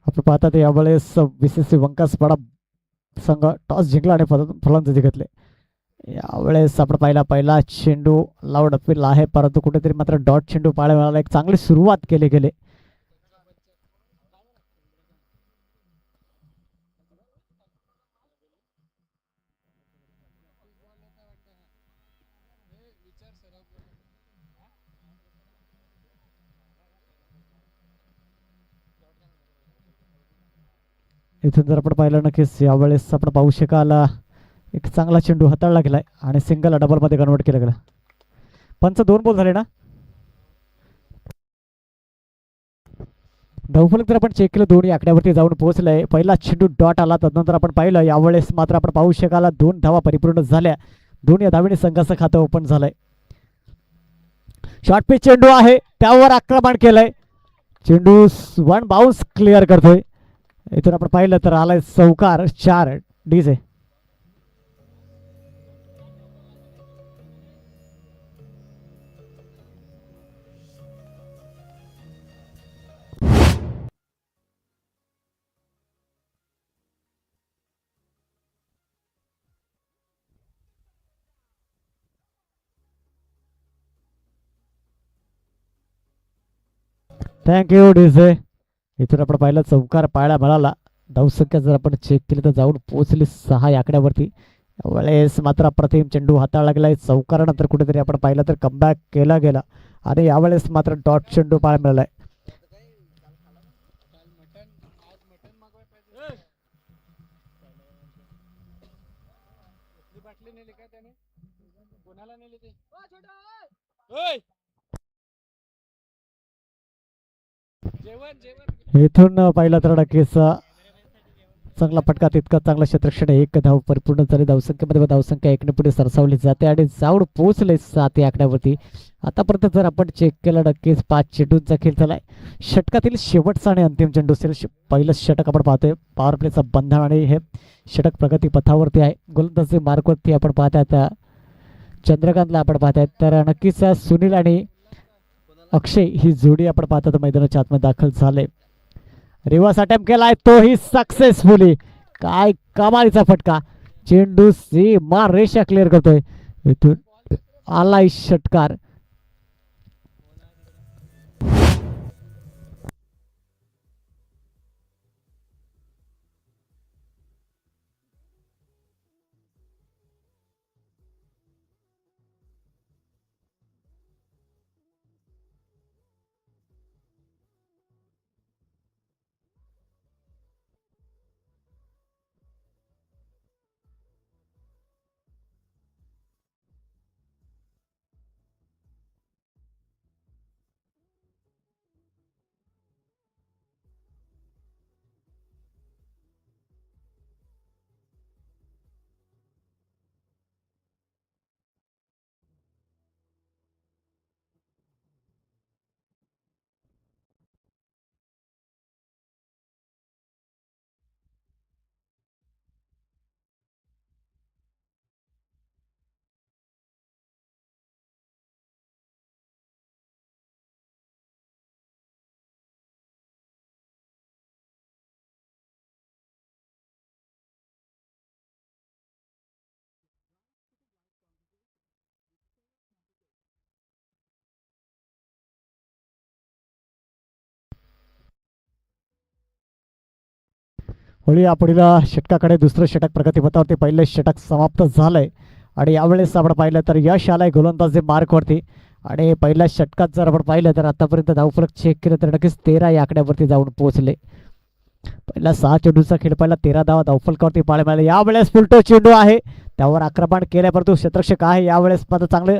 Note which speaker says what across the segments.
Speaker 1: आपण पाहतात यावेळेस बीसीसी वंकासपाडा संघ टॉस जिंकला आणि फलंदाजी घेतले. यावेळेस आपण पहिला चेंडू लावड अपील आहे, परंतु कुठेतरी मात्र डॉट चेंडू पाहायला मिळाला. एक चांगली सुरुवात केली गेली. इथून जर आपण पाहिलं नक्कीच यावेळेस आपण पाहू शकाल एक चांगला चेंडू हाताळला गेलाय आणि सिंगल डबल मध्ये कन्वर्ट केला गेला. पंच 2 बॉल झाले ना. धावफलक जर आपण चेक केलं दोन्ही आकड्यावरती जाऊन पोहोचलंय. पहिला चेंडू डॉट आला, त्यानंतर आपण पाहिलं यावेळेस मात्र आपण पाहू शकाल 2 धावा परिपूर्ण झाल्या. दोन्ही धावेने संघाचं खातं ओपन झालंय. शॉर्ट पिच चेंडू आहे, त्यावर आक्रमण केलंय. चेंडू 1 बाउन्स क्लिअर करतोय. इथून आपण पाहिलं तर आलाय चौकार. 4 डीजे. Thank you DJ. इथून आपण पाहिलं चौकार पाहायला मिळाला. धावसंख्या जर आपण चेक केली तर जाऊन पोहोचली 6 आकड्यावरती. यावेळेस मात्र अप्रतिम चेंडू हाताळला गेलाय. चौकारानंतर कुठेतरी आपण पाहिलं तर कमबॅक केला गेला आणि यावेळेस मात्र डॉट चेंडू पाहायला मिळालाय. इथून पाहिलं तर नक्कीच चांगला फटका, तितका चांगला क्षेत्रक्षण. 1 धाव परिपूर्ण झाली. धावसंख्येमध्ये धावसंख्या 1 ने पुढे सरसावली जाते आणि जाऊन पोहोचले 7 आकड्यावरती. आतापर्यंत जर आपण चेक केलं नक्कीच 5 चेंडूंचा खेळ झालाय. षटकातील शेवटचा आणि अंतिम चेंडू असेल. पहिलं षटक आपण पाहतोय. पॉवर प्लेचं बंधन आणि हे षटक प्रगती पथावरती आहे. गोलंदाजी मार्कवरती आपण पाहतायत चंद्रकांतला आपण पाहतायत. तर नक्कीच सुनील आणि अक्षय ही जोडी आपण पाहतात मैदानाच्या आतमध्ये दाखल झाले. रिव्हर्स अटेम्प्ट केलाय, तोही सक्सेसफुली. काय कमालीचा फटका. चेंडू सीमा रेषा क्लिअर करतोय. इथून आलाय षटकार. होळी पुढील षटकाकडे. दुसरं षटक प्रगतीपथावरती. पहिलं षटक समाप्त झालंय आणि यावेळेस आपण पाहिलं तर यश आलाय गोलंदाजी मार्कवरती. आणि पहिल्या षटकात जर आपण पाहिलं तर आतापर्यंत धावफलक चेक केलं तर नक्कीच 13 या आकड्यावरती जाऊन पोहोचले. पहिला 6 चेंडूचा खेळ, पहिला 13 धावा धावफलकावरती पाहायला मिळाले. यावेळेस फुलटो चेंडू आहे, त्यावर आक्रमण केल्या, परंतु क्षेत्ररक्षक आहे. यावेळेस मात्र चांगले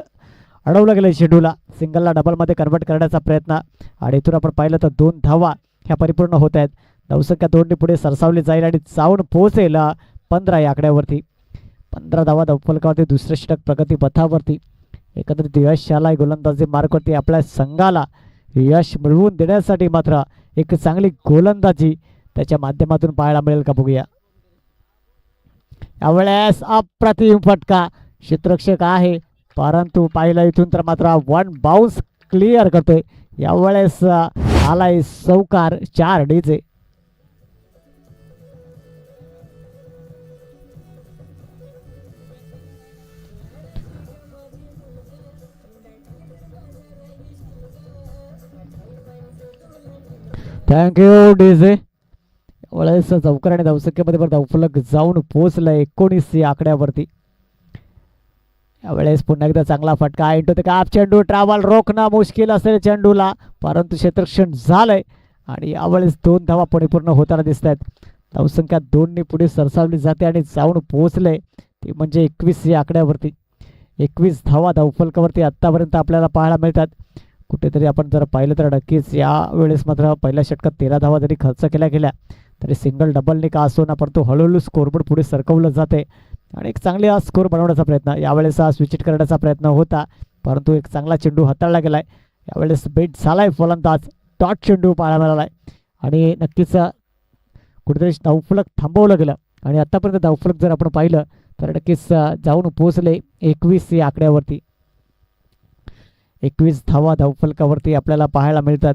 Speaker 1: अडवलं गेलं चेंडूला. सिंगलला डबलमध्ये कन्वर्ट करण्याचा प्रयत्न आणि इथून आपण पाहिलं तर 2 धावा ह्या परिपूर्ण होत आहेत. धावसंख्या 2 ने पुढे सरसावली जाईल आणि जाऊन पोहोचेल 15 या आकड्यावरती. 15 धावा धावफलकावरती. दुसरं षटक प्रगती पथावरती. एकंदरीत यश आलाय गोलंदाजी मार्कवरती. आपल्या संघाला यश मिळवून देण्यासाठी मात्र एक चांगली गोलंदाजी त्याच्या माध्यमातून पाहायला मिळेल का बघूया. यावेळेस अप्रतिम फटका. क्षेत्ररक्षक आहे, परंतु पाहिलं इथून तर मात्र 1 बाउन्स क्लिअर करतोय. यावेळेस आलाय चौकार. 4 डीजे. Thank you DJ. वेळेस चौकार आणि धावसंख्येमध्ये बरं धावफलक जाऊन पोहोचलाय 19 या आकड्यावरती. यावेळेस पुन्हा एकदा चांगला फटका इंटू द काप. चेंडू ट्रॅव्हल रोखणं मुश्किल असेल चेंडूला, परंतु क्षेत्ररक्षण झालंय आणि यावेळेस 2 धावा परिपूर्ण होताना दिसत आहेत. धावसंख्या 2 पुढे सरसावली जाते आणि जाऊन पोहोचले ते म्हणजे 21 या आकड्यावरती. 21 धावा धावफलकावरती आत्तापर्यंत आपल्याला पाहायला मिळतात. कुठेतरी आपण जर पाहिलं तर नक्कीच या वेळेस मात्र पहिल्या षटकात 13 धावा जरी खर्च केल्या गेल्या तरी सिंगल डबलने का असो ना, परंतु हळूहळू स्कोरबोर्ड पुढे सरकवलं जाते आणि एक चांगली हा स्कोर बनवण्याचा प्रयत्न. यावेळेस हा स्विच करण्याचा प्रयत्न होता, परंतु एक चांगला चेंडू हाताळला गेलाय. यावेळेस बेट झालाय फलंदाज, डॉट चेंडू पाहायला मिळालाय आणि नक्कीच कुठेतरी धावफलक थांबवलं गेलं आणि आतापर्यंत धावफलक जर आपण पाहिलं तर नक्कीच जाऊन पोहोचले 21 या आकड्यावरती. 21 धावा धावफलकावरती आपल्याला पाहायला मिळतात.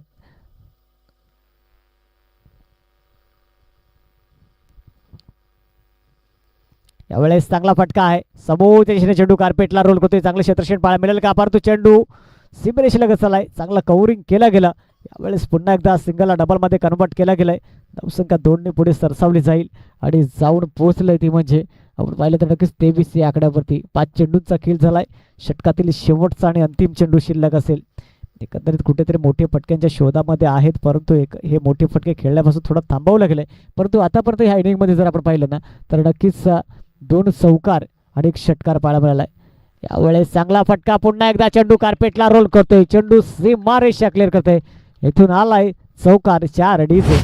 Speaker 1: यावेळेस चांगला फटका आहे, समोर दिशेने चेंडू कार्पेटला रोल करतोय. चांगले क्षेत्रक्षण पाहायला मिळेल का, परंतु चेंडू सीमरेषेला घसरलाय. चांगला कव्हरिंग केलं गेलं. यावेळेस पुन्हा एकदा सिंगलला डबलमध्ये कन्वर्ट केला गेलाय. धावसंख्या 2 पुढे सरसावली जाईल आणि जाऊन पोहोचलंय ती म्हणजे आपण पाहिलं तर नक्कीच 23 या आकड्यावरती. 5 चेंडूंचा खेळ झालाय. षटकातील शेवटचा आणि अंतिम चेंडू शिल्लक असेल. एकंदरीत कुठेतरी मोठे फटक्यांच्या शोधामध्ये आहेत, परंतु हे मोठे फटके खेळण्यापासून थोडं थांबवलं गेलंय. परंतु आतापर्यंत ह्या इनिंगमध्ये जर आपण पाहिलं ना तर नक्कीच 2 चौकार आणि 1 षटकार पाहायला मिळालाय. यावेळेस चांगला फटका, पुन्हा एकदा चेंडू कार्पेटला रोल करतोय. चेंडू सीमारेषा क्लिअर करतोय. इथून आलाय चौकार, 4 डीजे.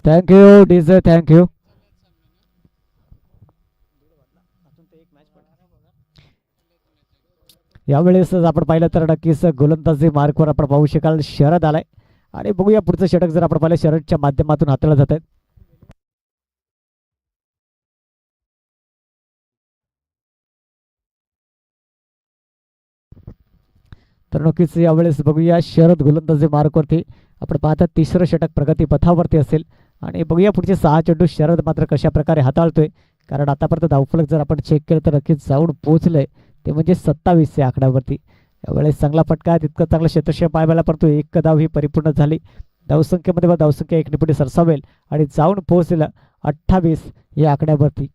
Speaker 1: Thank you DJ, thank you. यावेळेस आपण पाहिलं तर नक्कीच गोलंदाजी मार्कवर आपण पाहू शकाल शरद आलाय आणि बघूया पुढचं षटक जर आपण पाहिलं शरदच्या माध्यमातून हाताळलं जात आहे. तर नक्कीच यावेळेस बघूया शरद गोलंदाजी मार्कवरती. आपण पाहता तिसरं षटक प्रगती पथावरती असेल आणि बघूया पुढचे 6 चेंडू शरद मात्र कशा प्रकारे हाताळतोय. कारण आतापर्यंत धावफलक जर आपण चेक केलं तर नक्कीच जाऊन पोहोचलंय ते म्हणजे 27 या आकड्यावरती. यावेळेस चांगला फटका आहे, तितकं चांगलं क्षेत्रक्षण पाहायला, परंतु 1 धाव ही परिपूर्ण झाली. धावसंख्येमध्ये धावसंख्या 1 पुढे सरसावेल आणि जाऊन पोहोचलं 28 या आकड्यावरती.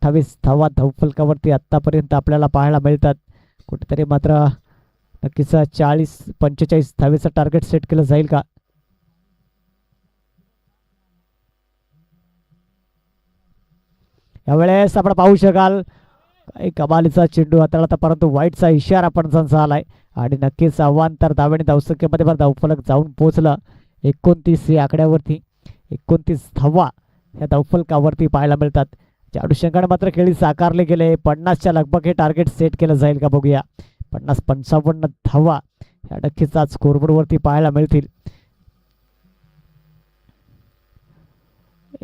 Speaker 1: 28 धावा धावफलकावरती आत्तापर्यंत आपल्याला पाहायला मिळतात. कुठेतरी मात्र नक्कीच 40-45 धावेचं टार्गेट सेट केलं जाईल का. यावेळेस आपण पाहू शकाल काही कमालीचा चेंडू हाताळला, परंतु वाईटचा इशारा पण संचा आलाय आणि नक्कीच अवांतर धावेने धावसंख्येमध्ये धावफलक जाऊन पोहोचलं 29 या आकड्यावरती. 29 धावा या धावफलकावरती पाहायला मिळतात. अनुषंगाने मात्र खेळी साकारले गेले. 50च्या लगभग हे टार्गेट सेट केलं जाईल का बघूया. 50-55 धावा या नक्कीच आज स्कोरबोर्डवरती पाहायला मिळतील.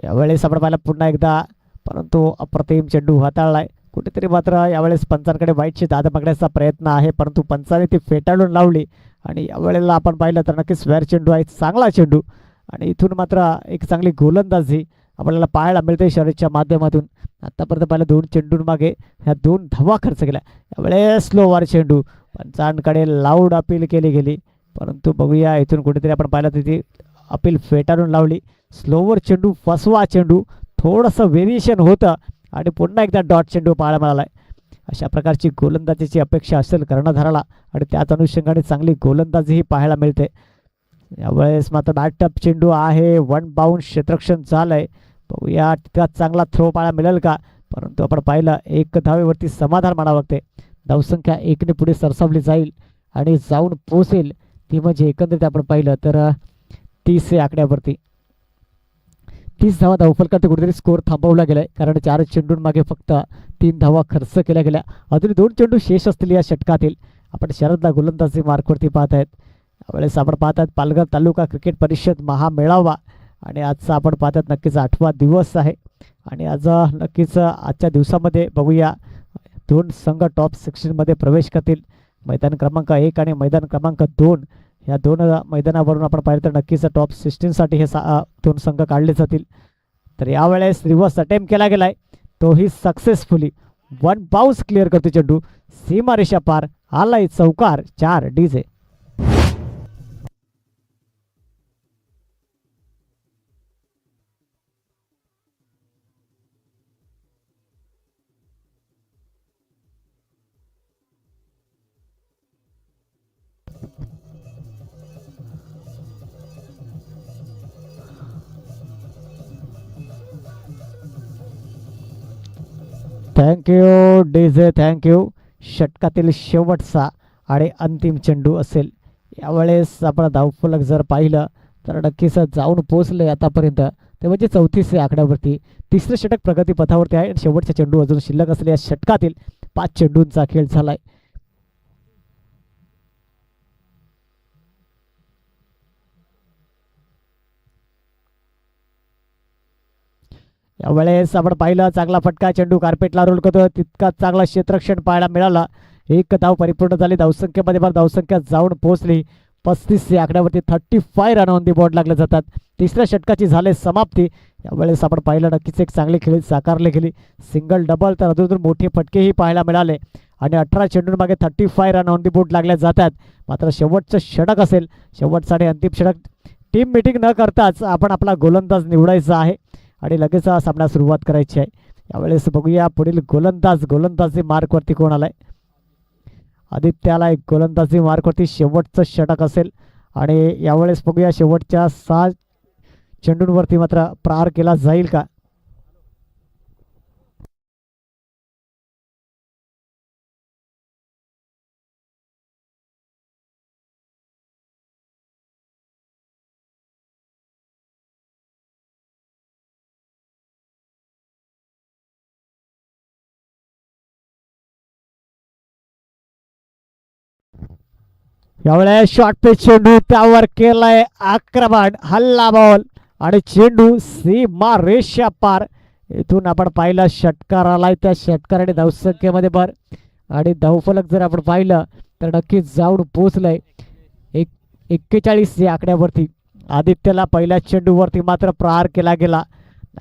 Speaker 1: यावेळेस आपण पाहिलं पुन्हा एकदा, परंतु अप्रतिम चेंडू हाताळलाय. कुठेतरी मात्र यावेळेस पंचांकडे वाईटची दाद मागण्याचा प्रयत्न आहे, परंतु पंचाने ती फेटाळून लावली आणि यावेळेला आपण पाहिलं तर नक्कीच स्क्वेअर चेंडू आहे, चांगला चेंडू आणि इथून मात्र एक चांगली गोलंदाजी आपल्याला पाहायला मिळते शर्यतीच्या माध्यमातून. आतापर्यंत पाहिलं 2 चेंडूंमागे ह्या 2 धावा खर्च केल्या. यावेळेस स्लोवर चेंडू पंचांकडे लाऊड अपील केली गेली, परंतु बघूया इथून कुठेतरी आपण पाहिलं तिथे अपील फेटाळून लावली. स्लोवर चेंडू, फसवा चेंडू, थोडंसं व्हेरिएशन होतं आणि पुन्हा एकदा डॉट चेंडू पाहायला मिळालाय. अशा प्रकारची गोलंदाजीची अपेक्षा असेल कर्णधाराला आणि त्याच अनुषंगाने चांगली गोलंदाजीही पाहायला मिळते. यावेळेस मात्र बॅटअप चेंडू आहे, 1 बाउंड क्षेत्ररक्षण झालंय. बघूया तितका चांगला थ्रो पाहायला मिळेल का, परंतु आपण पाहिलं 1 धावेवरती समाधान मानावं लागते. धावसंख्या 1 पुढे सरसावली जाईल आणि जाऊन पोहोचेल ती म्हणजे एकंदरीत आपण पाहिलं तर 30 या आकड्यावरती. 30 धावा धावफलकात कुठेतरी स्कोअर थांबवला गेलाय, कारण 4 चेंडूंमागे फक्त 3 धावा खर्च केल्या गेल्या. अजून 2 चेंडू शेष असतील या षटकातील. आपण शरदला गोलंदाजी मार्कवरती पाहत आहेत. यावेळेस आपण पाहत आहेत पालघर तालुका क्रिकेट परिषद महामेळावा, आणि आजचा आपण पाहत आहेत नक्कीच 8वा दिवस आहे. आणि आज नक्कीच आजच्या दिवसामध्ये बघूया 2 संघ टॉप 16मध्ये प्रवेश करतील. मैदान क्रमांक 1 आणि मैदान क्रमांक 2 या 2 मैदानावरून आपण पाहिलं तर नक्कीच टॉप 16साठी हे 2 संघ काढले जातील. तर यावेळेस रिव्हर्स अटेम्प्ट केला गेलाय, तोही सक्सेसफुली. 1 बाउन्स क्लिअर करतो चेंडू, सीमारेषा पार, आलाय चौकार. 4 डीजे. Thank you DJ, thank you. षटकातील शेवटचा आणि अंतिम चेंडू असेल. यावेळेस आपण धावफलक जर पाहिलं तर नक्कीच जाऊन पोहोचले आतापर्यंत ते म्हणजे 34 आकड्यावरती. तिसरं षटक प्रगतीपथावरती आहे. शेवटचा चेंडू अजून शिल्लक असलेल्या या षटकातील 5 चेंडूंचा खेळ झालाय. यावेळेस आपण पाहिलं चांगला फटका, चेंडू कार्पेटला रोल करतो, तितका चांगला क्षेत्ररक्षण पाहायला मिळाला. 1 धाव परिपूर्ण झाली. धावसंख्येमध्ये पण धावसंख्या जाऊन पोहोचली 35 या आकड्यावरती. 35 रन ऑन दी बोर्ड लागले जातात. तिसऱ्या षटकाची झाले समाप्ती. यावेळेस आपण पाहिलं नक्कीच एक चांगली खेळी साकारली गेली. सिंगल डबल तर अजून मोठे फटकेही पाहायला मिळाले, आणि 18 चेंडूंमागे 35 रन ऑन दी बोर्ड लागल्या जातात. मात्र शेवटचं षटक असेल, शेवटचं आणि अंतिम षटक. टीम मीटिंग न करताच आपण आपला गोलंदाज निवडायचा आहे आणि लगेच सामना सुरुवात करायची आहे. यावेळेस बघूया पुढील गोलंदाजी मार्कवरती कोण आलाय. आदित्याला एक गोलंदाजी मार्कवरती शेवटचं षटक असेल, आणि यावेळेस बघूया शेवटच्या 6 चेंडूंवरती मात्र प्रहार केला जाईल का. यावेळेस शॉर्ट पिच चेंडू, त्यावर केलाय आक्रमण, हल्ला बॉल, आणि चेंडू सीमा रेषा पार. इथून आपण पाहिलं षटकार आलाय, त्या षटकाराने धावसंख्येमध्ये भर, आणि धावफलक जर आपण पाहिलं तर नक्कीच जाऊन पोहोचलंय 41 या आकड्यावरती. आदित्यला पहिल्या चेंडूवरती मात्र प्रहार केला गेला.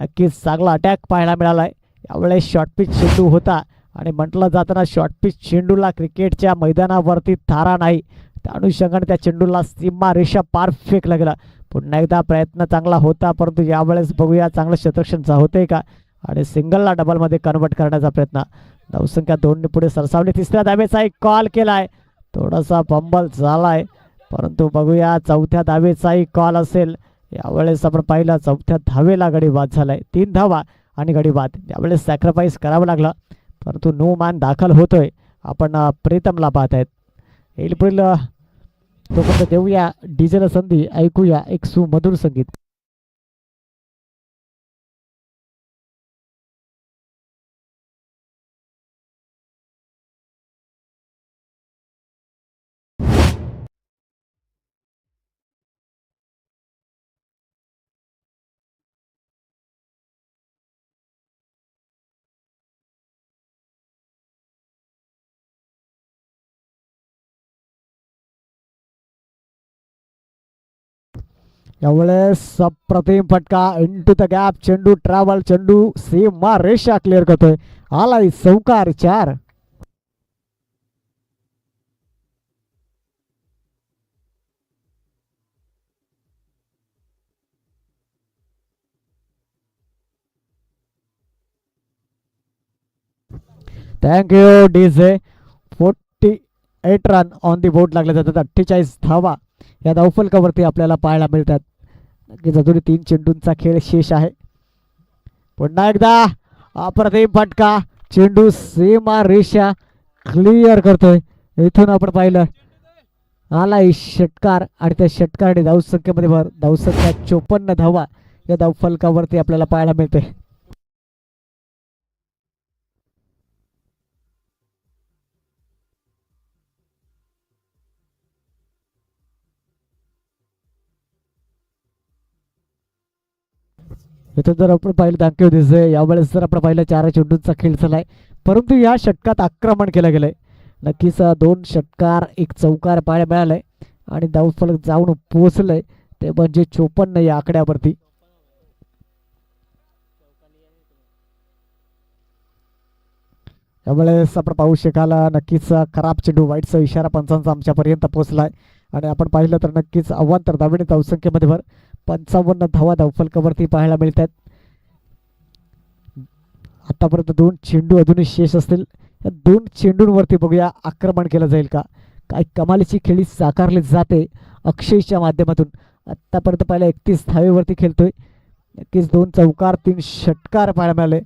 Speaker 1: नक्कीच चांगला अटॅक पाहायला मिळालाय. यावेळेस शॉर्ट पिच चेंडू होता, आणि म्हटलं जाताना शॉर्ट पिच चेंडूला क्रिकेटच्या मैदानावरती थारा नाही, त्या अनुषंगाने त्या चेंडूला सीमा रेषा पार फेकला गेला. पुन्हा एकदा प्रयत्न चांगला होता, परंतु यावेळेस बघूया चांगलं क्षेत्ररक्षण होते का, आणि सिंगलला डबलमध्ये कन्वर्ट करण्याचा प्रयत्न. धावसंख्या 2 ने पुढे सरसावली. तिसऱ्या धावेचा एक कॉल केलाय, थोडासा फंबल झालाय, परंतु बघूया चौथ्या धावेचाही कॉल असेल. यावेळेस आपण पाहिलं चौथ्या धावेला गडी बाद झालाय. 3 धावा आणि गडी बाद. यावेळेस सॅक्रिफाईस करावं लागलं, परंतु नो मान दाखल होतोय. आपण प्रीतमला पाहत आहेत. येईल पुढील तोपर्यंत देऊया डीजेला संधी, ऐकूया एक सुमधुर संगीत. यावेळेस अप्रतिम फटका, इंटू द गॅप, चेंडू ट्रॅव्हल, चेंडू सीमा रेषा क्लिअर करतोय, आलाय चौकार. 4. Thank you DJ. 48 run on the board लागले जातात. 48 धावा या धावफलकावरती आपल्याला पाहायला मिळतात. नक्कीच अजून 3 चेंडूंचा खेळ शेष आहे. पुन्हा एकदा अप्रतिम फटका, चेंडू सीमा रेषा क्लिअर करतोय. इथून आपण पाहिलं आलाय षटकार, आणि त्या षटकाराने धावसंख्येमध्ये भर. धावसंख्या 54 धावा या धावफलकावरती आपल्याला पाहायला मिळते. इथं जर आपण पाहिलं दाखव दिसतंय यावेळेस जर आपण पाहिलं 4 चेंडूंचा खेळ झालाय, परंतु या षटकात आक्रमण केलं गेलंय. नक्कीच 2 षटकार 1 चौकार पाहायला मिळालाय आणि धावफलक जाऊन पोहोचलंय ते म्हणजे 54 या आकड्यावरती. यावेळेस आपण पाहू शकाल नक्कीच खराब चेंडू वाईटचा इशारा पंचांचा आमच्यापर्यंत पोहोचलाय आणि आपण पाहिलं तर नक्कीच अवांतर धावणे धावसंख्येमध्ये भर 55 धावा धावफलकावरती पाहायला मिळतात. आतापर्यंत 2 चेंडू अजूनही शेष असतील. या 2 चेंडूंवरती बघूया आक्रमण केलं जाईल का, काय कमालीची खेळी साकारली जाते अक्षयच्या माध्यमातून. आतापर्यंत पहिल्या 31 धावेवरती खेळतोय. नक्कीच 2 चौकार 3 षटकार पाहायला मिळाले.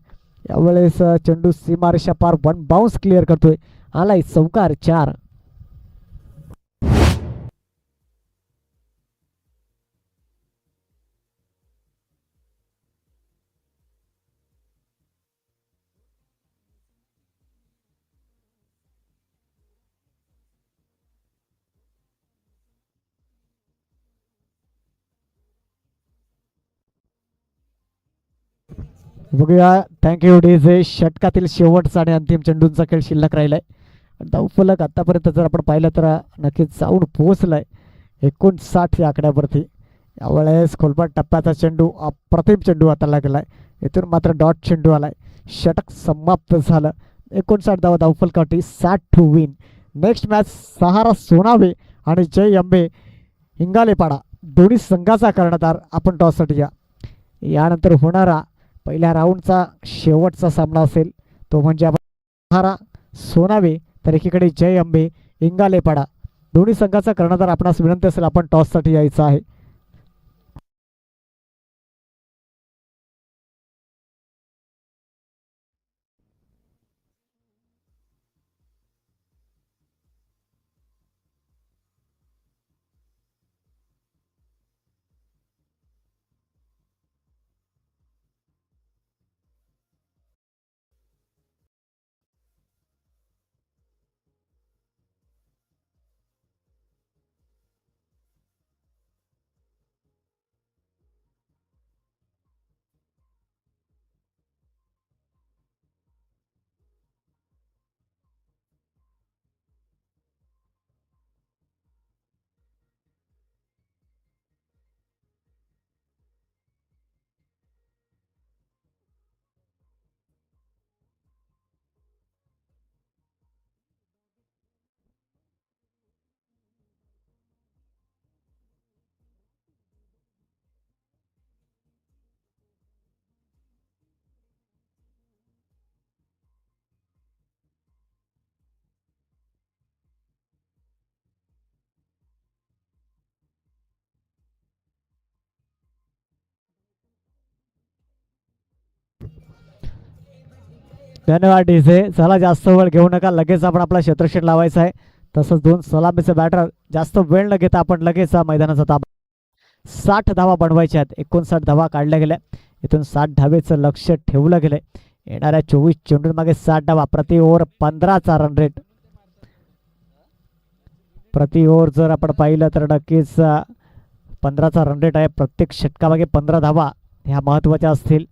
Speaker 1: यावेळेस चेंडू सीमारेषा पार 1 बाउन्स क्लिअर करतोय. आलाय चौकार 4. बघूया थँक्यू डीजे. षटकातील शेवटचा आणि अंतिम चेंडूंचा खेळ शिल्लक राहिलाय. धावफलक आतापर्यंत जर आपण पाहिलं तर नक्कीच जाऊन पोहोचलाय 59 या आकड्यावरती. यावेळेस खोलपाट टप्प्याचा चेंडू अप्रतिम चेंडू हाताला गेलाय. इथून मात्र डॉट चेंडू आलाय. षटक समाप्त झालं. 59 धावा धावफलकावरती 60 टू विन. नेक्स्ट मॅच सहारा सोनावे आणि जय अंबे हिंगालेपाडा दोन्ही संघाचा कर्णधार आपण टॉससाठी या. यानंतर होणारा पहिल्या राऊंडचा शेवटचा सामना असेल तो म्हणजे आपण सहारा सोनावे तर एकीकडे जय अंबे इंगालेपाडा दोन्ही संघाचा कर्णधार आपणास विनंती असेल आपण टॉससाठी यायचं आहे. धन्यवाद डीजे. चला जास्त वेळ घेऊ नका, लगेच आपण आपला क्षेत्रक्षण लावायचा आहे. तसंच 2 सलामीचे बॅटर जास्त वेळ न घेता आपण लगेच मैदानाचा ताबा 60 धावा बनवायच्या आहेत. 59 धावा काढल्या गेल्या. इथून 60 धावेचं लक्ष ठेवलं गेलंय. येणाऱ्या 24 चेंडूंमागे 60 धावा प्रति ओव्हर 15चा रन रेट. प्रति ओव्हर जर आपण पाहिलं तर नक्कीच 15चा रन रेट आहे. प्रत्येक षटकामागे 15 धावा ह्या महत्त्वाच्या असतील.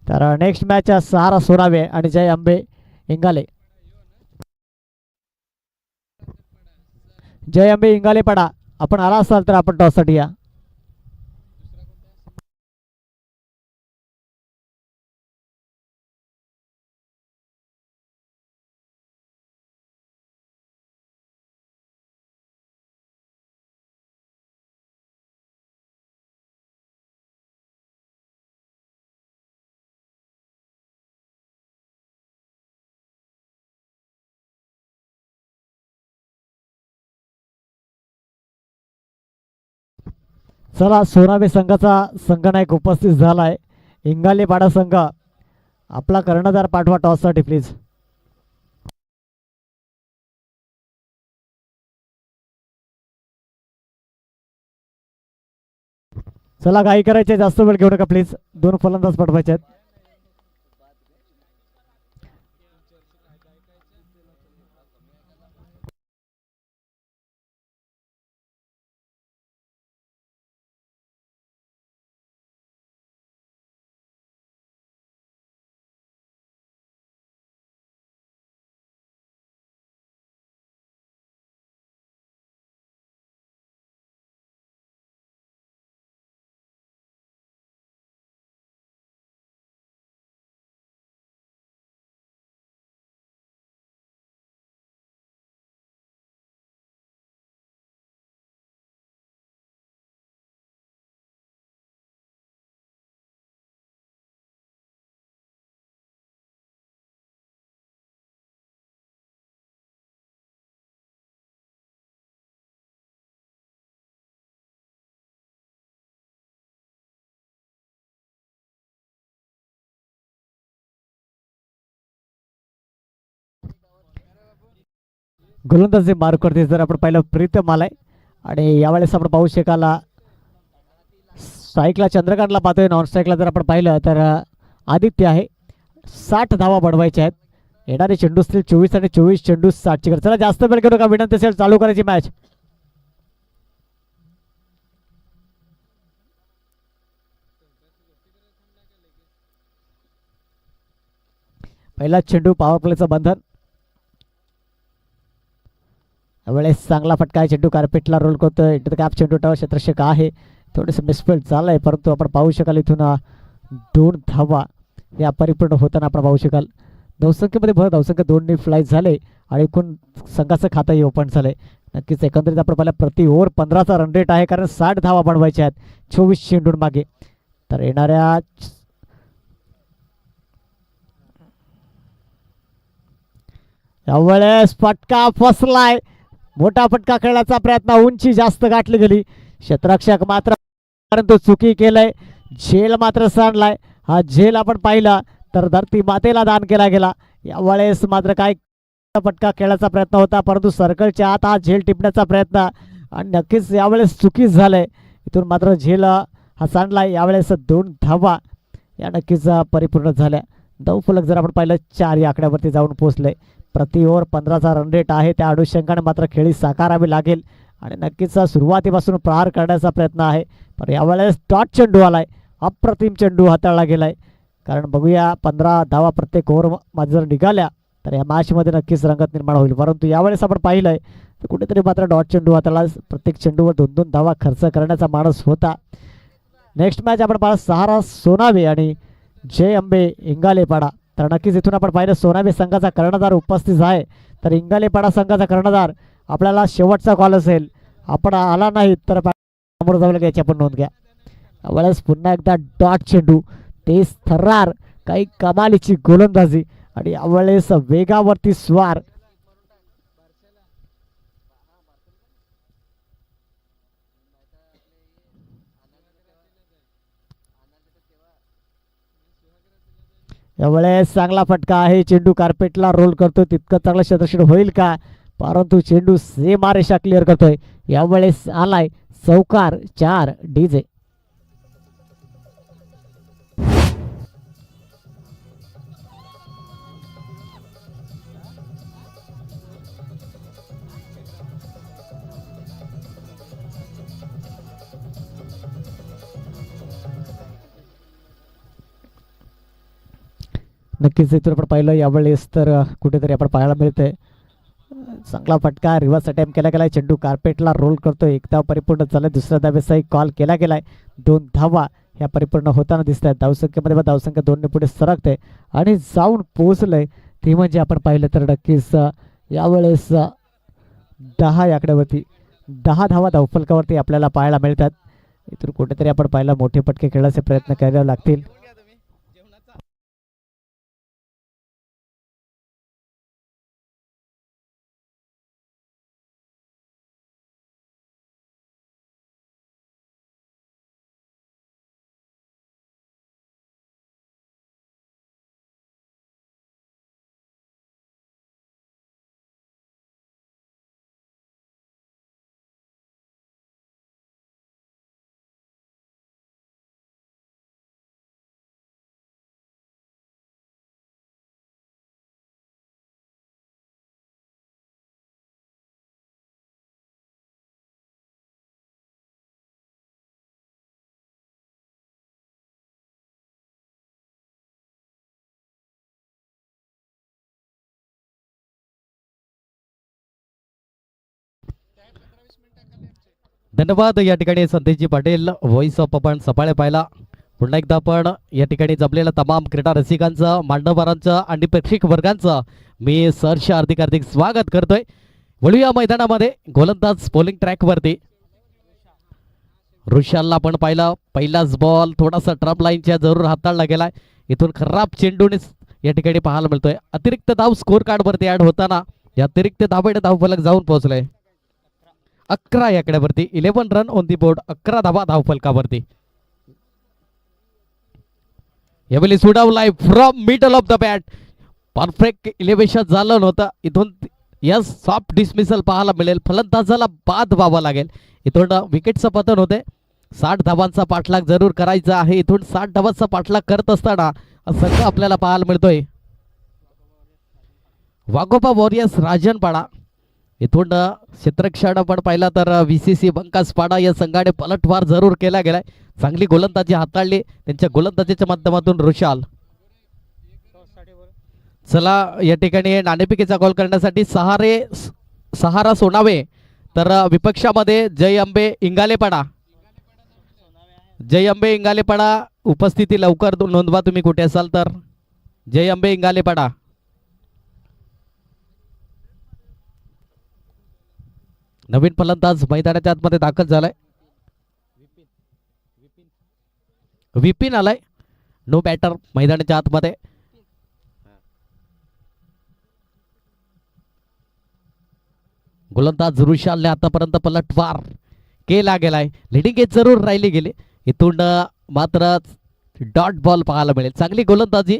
Speaker 1: तर नेक्स्ट मॅच सहारा सोनावे आणि जय अंबे इंगाले. जय अंबे इंगाले पाडा आपण आला असाल तर आपण टॉससाठी या. चला सोनावे संघाचा संघनायक उपस्थित झालाय. इंगाले पाडा संघ आपला कर्णधार पाठवा टॉससाठी प्लीज. चला घाई करायचे, जास्त वेळ घेऊ नका प्लीज. दोन फलंदाज पाठवायचे आहेत. गोलंदाजी मार्क करते जर आपण पाहिलं प्रीतम आलाय. आणि यावेळेस आपण पाहू शकाला स्ट्राईकला चंद्रकांतला पाहतोय, नॉन स्ट्राईकला जर आपण पाहिलं तर आदित्य आहे. 60 धावा बनवायच्या आहेत. येणारे चेंडू असतील 24 आणि 24 चेंडू 60 चला जास्त वेळ घेऊ नका, विनंती असेल चालू करायची मॅच. पहिला चेंडू पॉवर प्लेचं बंधन. यावेळेस चांगला फटका आहे, चेंडू कार्पेटला रोल करतोय. इंटर कॅप चेंडू टावर क्षेत्ररक्षक आहे, थोडंसं मिसफिल्ड झालंय, परंतु आपण पाहू शकाल इथून 2 धावा या परिपूर्ण होताना आपण पाहू शकाल. धावसंख्येमध्ये भर धावसंख्या 2 फ्लाय झाले आणि एकूण संघाचं खातंही ओपन झालंय. नक्कीच एकंदरीत आपण पाहिलं प्रति ओव्हर 15चा रन रेट आहे, कारण 60 धावा बनवायच्या आहेत 24 चेंडून मागे. तर येणाऱ्या यावेळेस फटका फसलाय, मोठा फटका खेळण्याचा प्रयत्न, उंची जास्त गाठली गेली. क्षेत्ररक्षक मात्र परंतु चुकी केलंय, झेल मात्र सांडलाय. हा झेल आपण पाहिला तर धरती मातेला दान केला गेला. यावेळेस मात्र काय फटका खेळण्याचा प्रयत्न होता, परंतु सर्कलच्या आत हा झेल टिपण्याचा प्रयत्न आणि नक्कीच यावेळेस चुकीच झालंय. इथून मात्र झेल हा सांडलाय. यावेळेस 2 धावा या नक्कीच परिपूर्ण झाल्या. धावफलक जर आपण पाहिलं 4 या आकड्यावरती जाऊन पोहोचले. प्रति ओव्हर 15चा रन रेट आहे, त्या अनुषंगाने मात्र खेळी साकारावी लागेल आणि नक्कीच सुरुवातीपासून प्रहार करण्याचा प्रयत्न आहे. पण यावेळेस डॉट चेंडू आलाय, अप्रतिम चेंडू हाताळला गेलाय. कारण बघूया 15 धावा प्रत्येक ओव्हरमध्ये जर निघाल्या तर या मॅचमध्ये नक्कीच रंगत निर्माण होईल. परंतु यावेळेस आपण पाहिलंय तर कुठेतरी मात्र डॉट चेंडू हाताळला, प्रत्येक चेंडूवर 2-2 धावा खर्च करण्याचा माणूस होता. नेक्स्ट मॅच आपण पाहिलं सहारा सोनावे आणि जय अंबे इंगालेपाडा. तर नक्कीच इथून आपण पाहिलं सोनावे संघाचा कर्णधार उपस्थित आहे, तर इंगालेपाडा संघाचा कर्णधार आपल्याला शेवटचा कॉल असेल, आपण आला नाही तर समोर जाऊ लागेल याची आपण नोंद घ्या. यावेळेस पुन्हा एकदा डॉट चेंडू, तेज थर्रार, काही कमालीची गोलंदाजी आणि यावेळेस वेगावरती स्वार. यावेळेस चांगला फटका आहे, चेंडू कार्पेटला रोल करतो, तितकं चांगलं क्षेत्ररक्षण होईल का, परंतु चेंडू सीमा रेषा क्लिअर करतोय. यावेळेस आलाय चौकार 4 डीजे. नक्कीच इथून आपण पाहिलं यावेळेस तर कुठेतरी आपण पाहायला मिळतंय चांगला फटका, रिव्हर्स अटेम्प्ट केला गेलाय, चेंडू कार्पेटला रोल करतोय. एक धाव परिपूर्ण झालाय, दुसऱ्या धावेचाही कॉल केला गेलाय. 2 धावा ह्या परिपूर्ण होताना दिसत आहेत. धावसंख्येमध्ये धावसंख्या 2 ने पुढे सरकते आणि जाऊन पोहोचलंय ते म्हणजे आपण पाहिलं तर नक्कीच यावेळेस 10 या आकड्यावरती 10 धावा धावफलकावरती आपल्याला पाहायला मिळतात. इथून कुठेतरी आपण पाहिलं मोठे फटके खेळण्याचे प्रयत्न करावे लागतील.
Speaker 2: धन्यवाद. या ठिकाणी संदेशजी पाटील व्हॉइस ऑफ आपण सफाळे पाहिला. पुन्हा एकदा आपण या ठिकाणी जमलेल्या तमाम क्रीडा रसिकांचं, मान्यवरांचं आणि प्रेक्षक वर्गांचं मी सहर्ष हार्दिक हार्दिक स्वागत करतोय. वळूया मैदानामध्ये गोलंदाज बॉलिंग ट्रॅकवरती. ऋषालला आपण पाहिलं, पहिलाच बॉल थोडासा ट्रम्प लाईनच्या जरूर हाताळला गेलाय. इथून खराब चेंडूने या ठिकाणी पाहायला मिळतोय. अतिरिक्त धाव स्कोर कार्ड वरती ऍड होताना या अतिरिक्त धावेने धावफलक जाऊन पोहोचले 11 या आकड्यावरती. 11 रन ऑन दी बोर्ड, 11 धावा धावफलकावरती. यावेळी सुडावलाय from middle of the bat. Perfect elevation झालं नव्हतं. इथून यस सॉफ्ट डिसमिसल पाहायला मिळेल. फलंदाजाला बाद व्हावं लागेल. इथून विकेटचं पतन होते. 60 धावांचा पाठलाग जरूर करायचा आहे. इथून 60 धावांचा पाठलाग करत असताना संघ आपल्याला पाहायला मिळतोय वाघोबा वॉरियर्स राजनपाडा. इथून क्षेत्रक्षण आपण पाहिला तर VCC बंकासपाडा या संघाने पलटवार जरूर केला गेलाय. चांगली गोलंदाजी हाताळली त्यांच्या गोलंदाजीच्या माध्यमातून ऋषाल. चला या ठिकाणी नाणेफेकीचा गोल करण्यासाठी सहारा सोनावे, तर विपक्षामध्ये जय अंबे इंगालेपाडा. जय अंबे इंगालेपाडा उपस्थिती लवकर नोंदवा तुम्ही कुठे असाल तर. जय अंबे इंगालेपाडा. नवीन फलंदाज मैदानाच्या आतमध्ये दाखल झालाय. विपिन आलाय. नो बॅटर मैदानाच्या आतमध्ये. गोलंदाज ऋषालने आतापर्यंत पलटवार केला गेलाय. लिडिंग एज जरूर राहिली गेली. इथून मात्र डॉट बॉल पाहायला मिळेल. चांगली गोलंदाजी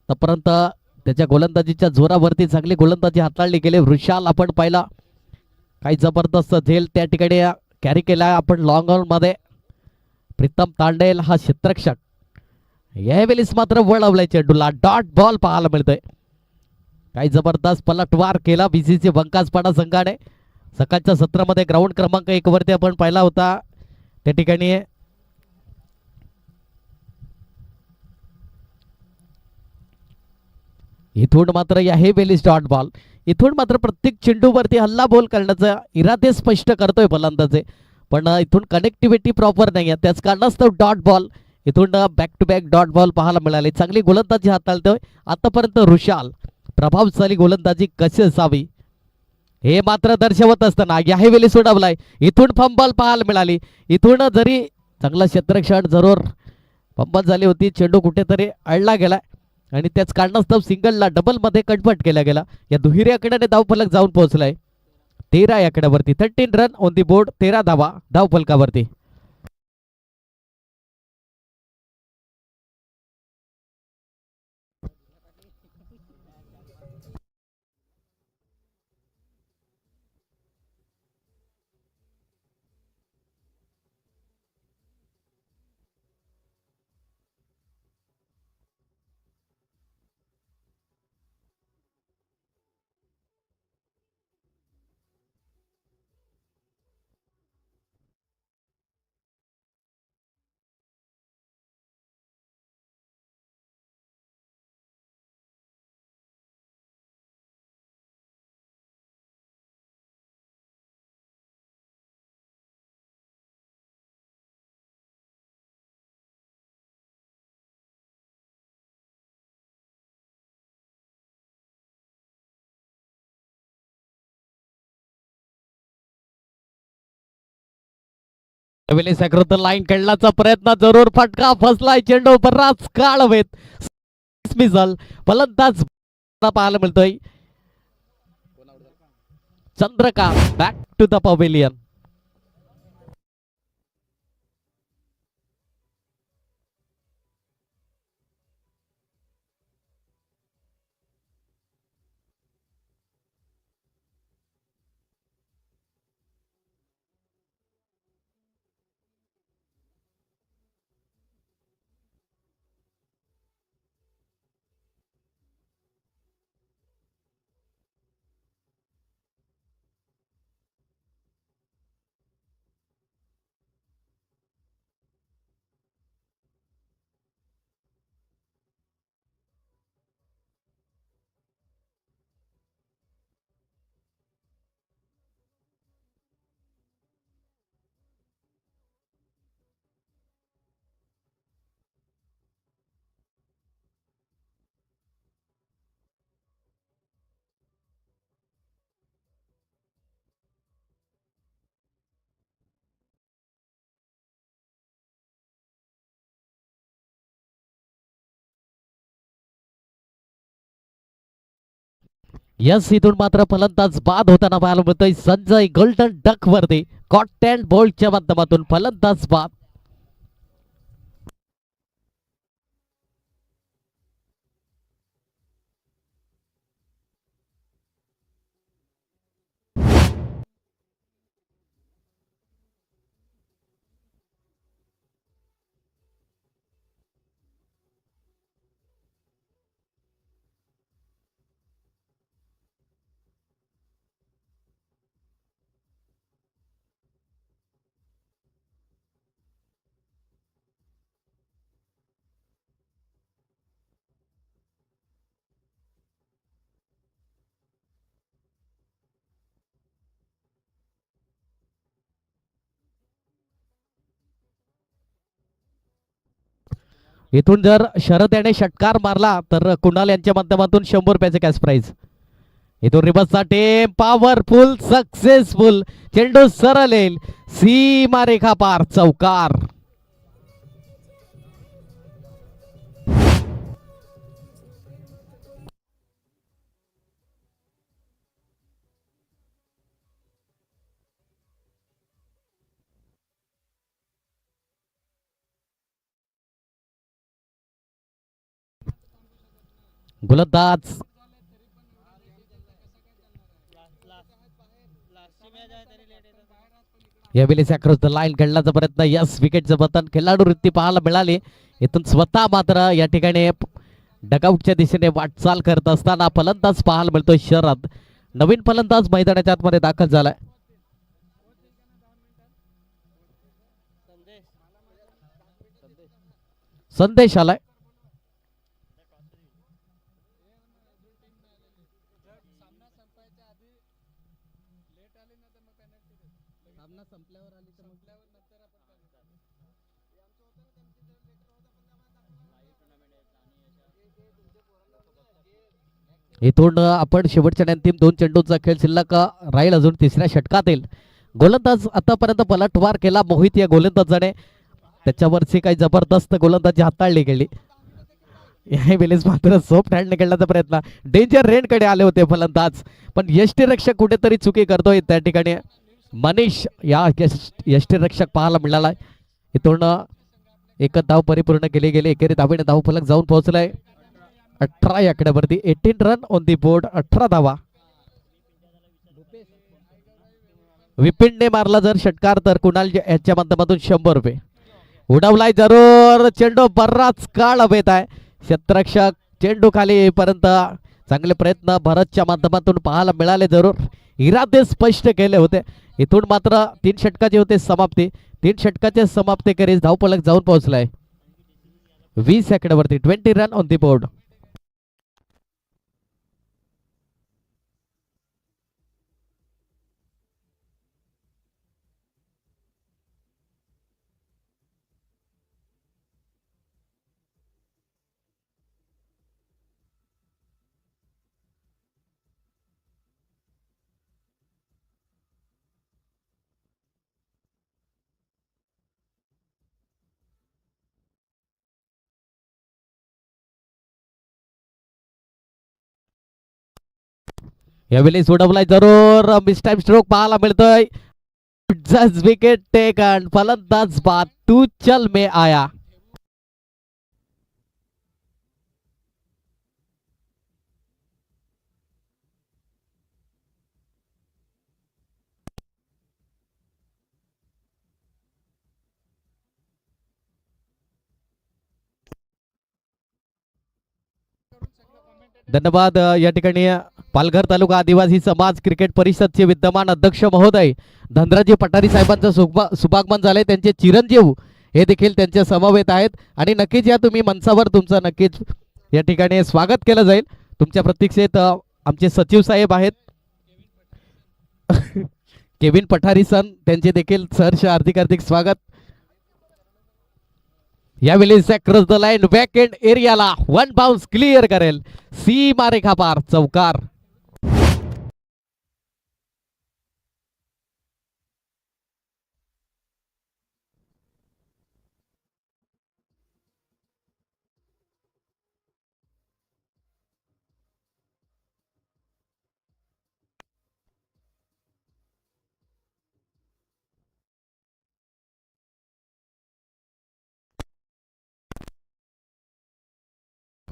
Speaker 2: तोपर्यंत त्याच्या गोलंदाजीच्या जोरावरती चांगली गोलंदाजी हाताळली गेली. ऋषाल आपण पाहिला काही जबरदस्त झेल त्या ठिकाणी कॅरी केला आपण लॉंग ऑन मध्ये. प्रीतम तांडेल हा क्षेत्ररक्षक यावेळेस मात्र वळवलाय चेंडूला. डॉट बॉल पाहायला मिळतोय. काही जबरदस्त पलटवार केला VCC बंकासपाडा संघाने. सकाळच्या सत्रामध्ये ग्राउंड क्रमांक 1 वरती आपण पाहिला होता. त्या ठिकाणी इथून मात्र या हे वेलीस डॉट बॉल. इथून मात्र प्रत्येक चेंडूवरती हल्ला बोल करण्याचा इरादे स्पष्ट करतोय फलंदाजे, पण इथून कनेक्टिव्हिटी प्रॉपर नाही आहे. त्याच कारणास्तव डॉट बॉल. इथून back to back dot ball पाहायला मिळाले. चांगली गोलंदाजी हाताळतोय आतापर्यंत ऋषाल. प्रभावशाली गोलंदाजी कशी असावी हे मात्र दर्शवत असताना याही वेळी सोडवलाय. इथून फंबल पाहायला मिळाली. इथून जरी चांगला क्षेत्ररक्षण जरूर फंबल झाली होती, चेंडू कुठेतरी अडला गेला आणि त्याच कारणास्तव सिंगलला डबल मध्ये कन्वर्ट केला गेला. या दुहेरी आकड्याने धावफलक जाऊन पोहोचलाय 13 आकड्यावरती. 13 रन ऑन दी बोर्ड, 13 धावा धावफलकावरती. लाईन खेळण्याचा प्रयत्न जरूर, फटका फसलाय. चेंडू बराच काळ हवेत. मिसल फलंदाज पाहायला मिळतोय Chandrakant. Back to the pavilion. Yes, इथून मात्र फलंदाज बाद होताना पाहायला मिळतोय संजय गोल्डन डक वरती. कॉटन बोल्टच्या माध्यमातून फलंदाज बाद. इथून जर शरद याने षटकार मारला तर कुणाल यांच्या माध्यमातून 100 रुपयाचे कॅश प्राइज. इथून रिबससाठी पॉवरफुल सक्सेसफुल चेंडू सरळ येईल सीमा रेखा पार चौकार. गोलंदाज यावेळी अक्रॉस द लाईन खेळण्याचा प्रयत्न. यस, विकेटचं पतन खेळाडू वृत्ती पाहायला मिळाली. इथून स्वतः मात्र या ठिकाणी डगआउटच्या दिशेने वाटचाल करत असताना फलंदाज पाहायला मिळतोय शरद. नवीन फलंदाज मैदानाच्या आतमध्ये दाखल झालाय. संदेश आलाय. इथून आपण शेवटच्या आणि अंतिम 2 चेंडूचा खेळ शिल्लक राहील अजून तिसऱ्या षटकात येईल. गोलंदाज आतापर्यंत पलटवार केला मोहित या गोलंदाजाने. त्याच्यावरची काही जबरदस्त गोलंदाजी हाताळली गेली. या वेळेस मात्र सॉफ्ट हँड निघण्याचा प्रयत्न. डेंजर रेन कडे आले होते फलंदाज पण यष्टीरक्षक कुठेतरी चुकी करतोय त्या ठिकाणी. मनीष या यष्टीरक्षक पाहायला मिळाला. इथून एक धाव परिपूर्ण केली गेली. एकेरी धावेने धाव फलक जाऊन पोहोचलाय 18 या आकड्यावरती. 18 रन ऑन दी बोर्ड, 18 धावा. विपिनने मारला जर षटकार तर कुणाल याच्या माध्यमातून 100 रुपये. उडवलाय जरूर चेंडू बराच काळ हवेत आहे. क्षेत्ररक्षक चेंडू खाली येईपर्यंत चांगले प्रयत्न भरतच्या माध्यमातून पाहायला मिळाले. जरूर इरादे स्पष्ट केले होते. इथून मात्र 3 षटकाचे होते समाप्ती. 3 षटकाचे समाप्ती करीत धावफलक जाऊन पोहोचलाय 20 आकड्यावरती. 20 रन ऑन दी बोर्ड. यावेळी सोडवलाय जरूर मिस टाइम स्ट्रोक पाहायला मिळतोय. Just wicket taken. फलंदाज बाद. तू चल में आया. धन्यवाद. या ठिकाणी पालघर तालुका आदिवासी समाज क्रिकेट परिषदचे विद्यमान अध्यक्ष महोदय धनराजी पठारी साहेबांचं शुभागमन झालंय. त्यांचे चिरंजीव हे देखील त्यांच्या समवेत आहेत आणि नक्कीच या तुम्ही मंचावर तुमचं नक्कीच या ठिकाणी स्वागत केलं जाईल. तुमच्या प्रतीक्षेत आमचे सचिव साहेब आहेत केविन पठारी सन, त्यांचे देखील सहर्ष हार्दिक हार्दिक स्वागत. यावेळी cross the line back end areola 1 bounce clear करेल सीमा रेखा पार चौकार.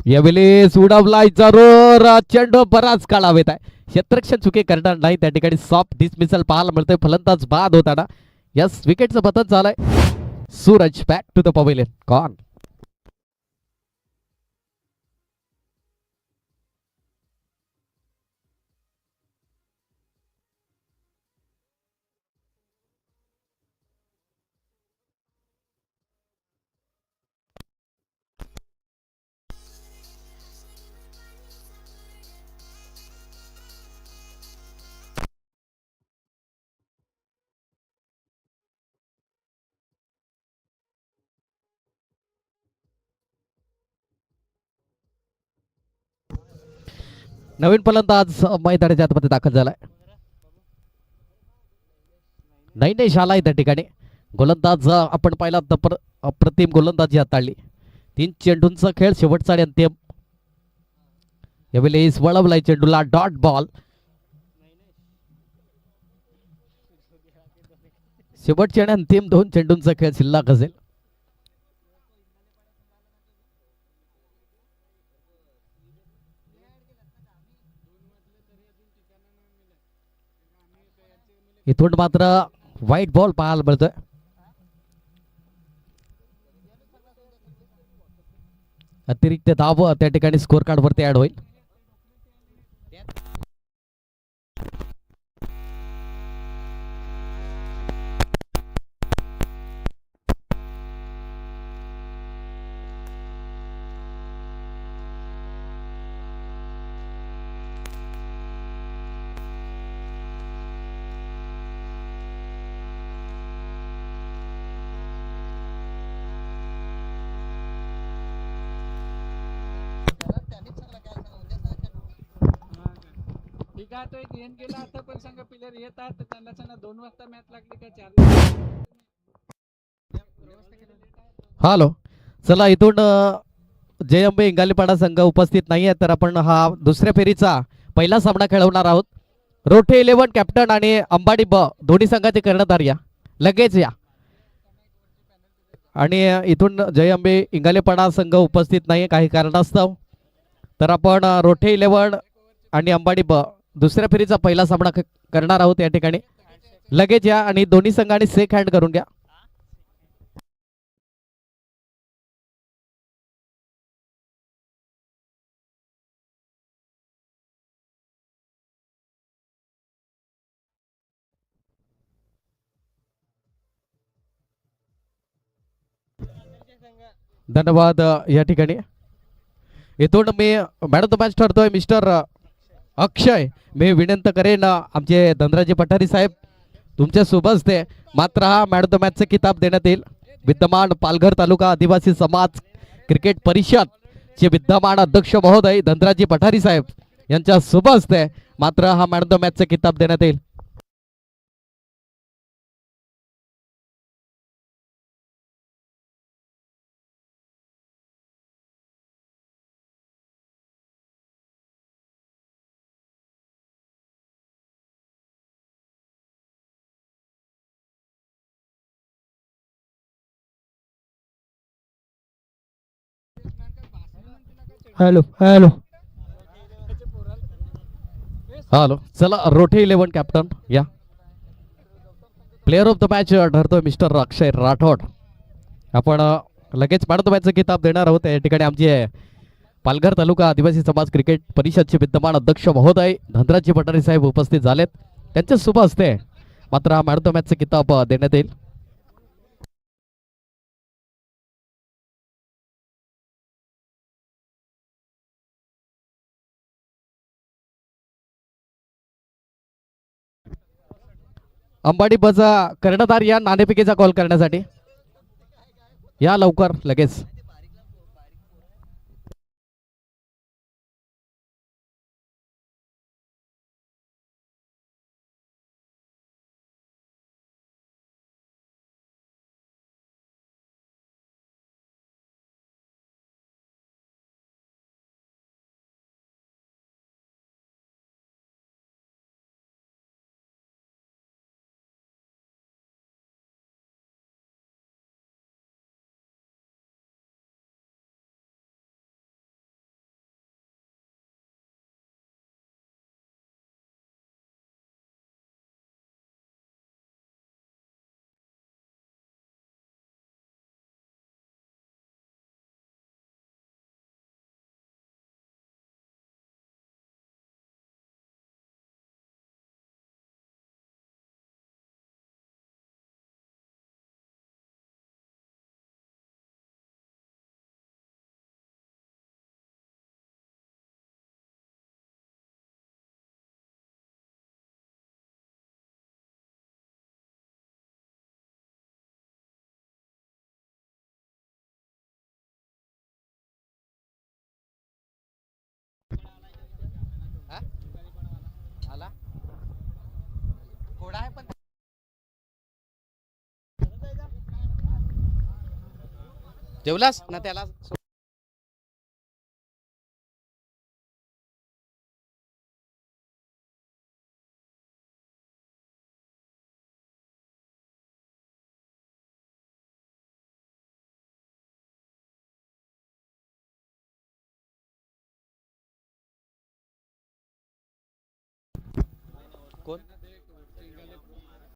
Speaker 2: यावेळी उडवलाय जरूर चेंडू बराच काळ हवेत आहे. क्षेत्ररक्षण चुकी करणार नाही त्या ठिकाणी सॉफ्ट डिसमिसल पाहायला मिळतोय फलंदाज बाद होताना. यस विकेटचं पतन झालंय. Suraj back to the pavilion कॉन. नवीन फलंदाज मैदानाच्या आतमध्ये दाखल झालाय. नाही शाला त्या ठिकाणी गोलंदाज आपण पाहिला तर अप्रतिम गोलंदाजी हाताळली. 3 चेंडूंचा खेळ शेवटचा आणि अंतिम. यावेळी वळवलाय चेंडूला डॉट बॉल. शेवटचे आणि अंतिम 2 चेंडूंचा खेळ शिल्लक असेल. इथून मात्र व्हाईट बॉल पाहायला मिळतोय. अतिरिक्त धाव त्या ठिकाणी स्कोर कार्ड वरती ऍड होईल.
Speaker 3: ठीक आहे तो एक येऊन गेला आता पण सांगा प्लेयर येतात तर त्यांना 2 वाजता मॅच लागली का 4.
Speaker 2: हॅलो चला इथून जयंबे इंगालीपाडा संघ उपस्थित नाहीये तर आपण हा दुसऱ्या फेरीचा पहिला सामना खेळवणार आहोत. रोठे 11 कॅप्टन आणि अंबाडी ब दोन्ही संघाचे कर्णधार या लगेच या. आणि इथून जयंबे इंगालेपाडा संघ उपस्थित नाही काही कारणास्तव तर आपण रोठे 11 आणि अंबाडी ब दुसऱ्या फेरीचा पहिला सामना करणार आहोत या ठिकाणी. लगेच या आणि दोन्ही संघांनी शेक हँड करून घ्या. धन्यवाद. या ठिकाणी इथून मी मॅन ऑफ द मॅच ठरतोय मिस्टर अक्षय. मी विनंती करेन आमचे धनराजी पठारी साहेब तुमच्या शुभ हस्ते मात्र हा मॅन ऑफ द मॅचचा किताब देण्यात येईल. विद्यमान पालघर तालुका आदिवासी समाज क्रिकेट परिषद चे विद्यमान अध्यक्ष महोदय धनराजी पठारी साहेब यांच्या शुभ हस्ते मात्र हा मॅन ऑफ द मॅचचा किताब देण्यात येईल.
Speaker 1: हॅलो हॅलो
Speaker 2: हॅलो चला रोठे 11 कॅप्टन या. प्लेअर ऑफ द मॅच ठरतोय मिस्टर अक्षय राठोड. आपण लगेच मॅन ऑफ द मॅचचा किताब देणार आहोत. या ठिकाणी आमचे पालघर तालुका आदिवासी समाज क्रिकेट परिषदचे विद्यमान अध्यक्ष महोदय धनराजी पठारे साहेब उपस्थित झालेत. त्यांच्या शुभ हस्ते मात्र हा मॅन ऑफ द मॅचचा किताब देण्यात येईल. अंबाडी बजा कर्णधार या नाणेफेकीचा कॉल करण्यासाठी या लवकर लगेच.
Speaker 4: जेवलास ना त्याला कोण